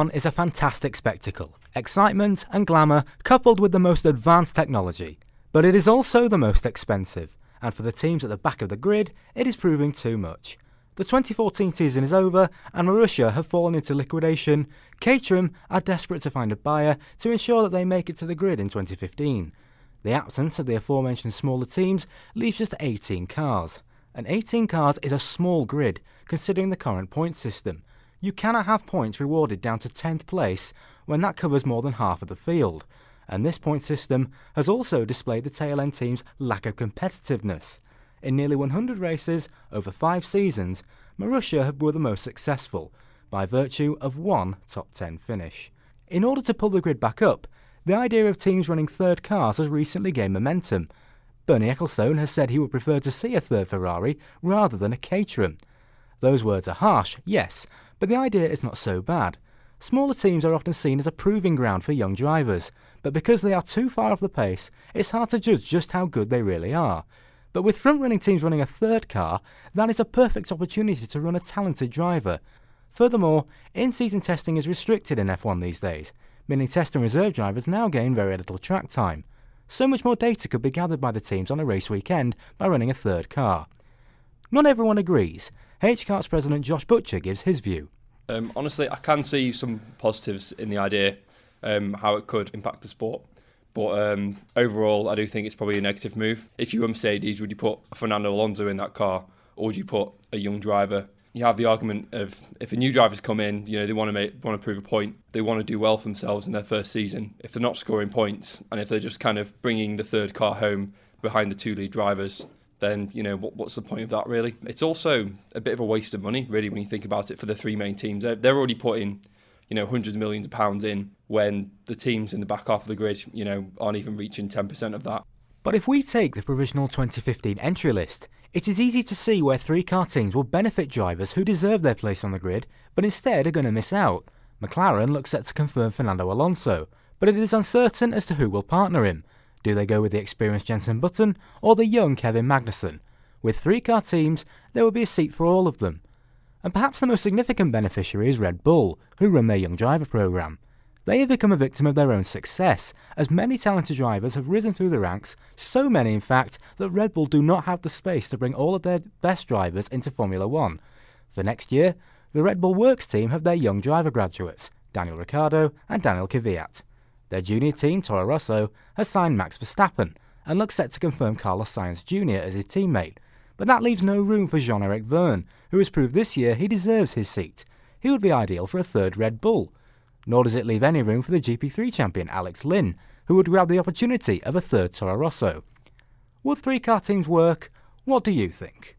F1 is a fantastic spectacle, excitement and glamour coupled with the most advanced technology. But it is also the most expensive, and for the teams at the back of the grid, it is proving too much. The 2014 season is over and Marussia have fallen into liquidation. Caterham are desperate to find a buyer to ensure that they make it to the grid in 2015. The absence of the aforementioned smaller teams leaves just 18 cars. And 18 cars is a small grid, considering the current point system. You cannot have points rewarded down to 10th place when that covers more than half of the field. And this point system has also displayed the tail end team's lack of competitiveness. In nearly 100 races over 5 seasons, Marussia were the most successful, by virtue of one top 10 finish. In order to pull the grid back up, the idea of teams running third cars has recently gained momentum. Bernie Ecclestone has said he would prefer to see a third Ferrari rather than a Caterham. Those words are harsh, yes, but the idea is not so bad. Smaller teams are often seen as a proving ground for young drivers, but because they are too far off the pace, it's hard to judge just how good they really are. But with front-running teams running a third car, that is a perfect opportunity to run a talented driver. Furthermore, in-season testing is restricted in F1 these days, meaning test and reserve drivers now gain very little track time. So much more data could be gathered by the teams on a race weekend by running a third car. Not everyone agrees. HKart's president Josh Butcher gives his view. Honestly, I can see some positives in the idea, how it could impact the sport. But overall, I do think it's probably a negative move. If you were Mercedes, would you put Fernando Alonso in that car, or would you put a young driver? You have the argument of if a new driver's come in, they want to prove a point. They want to do well for themselves in their first season. If they're not scoring points, and if they're just kind of bringing the third car home behind the 2 lead drivers, then what's the point of that really? It's also a bit of a waste of money, really, when you think about it for the 3 main teams. They're already putting hundreds of millions of pounds in when the teams in the back half of the grid, aren't even reaching 10% of that. But if we take the provisional 2015 entry list, it is easy to see where 3-car teams will benefit drivers who deserve their place on the grid, but instead are going to miss out. McLaren looks set to confirm Fernando Alonso, but it is uncertain as to who will partner him. Do they go with the experienced Jenson Button or the young Kevin Magnussen? With 3-car teams, there will be a seat for all of them. And perhaps the most significant beneficiary is Red Bull, who run their young driver programme. They have become a victim of their own success, as many talented drivers have risen through the ranks, so many in fact that Red Bull do not have the space to bring all of their best drivers into Formula 1. For next year, the Red Bull Works team have their young driver graduates, Daniel Ricciardo and Daniel Kvyat. Their junior team, Toro Rosso, has signed Max Verstappen and looks set to confirm Carlos Sainz Jr. as his teammate. But that leaves no room for Jean-Eric Vergne, who has proved this year he deserves his seat. He would be ideal for a third Red Bull. Nor does it leave any room for the GP3 champion Alex Lynn, who would grab the opportunity of a third Toro Rosso. Would 3-car teams work? What do you think?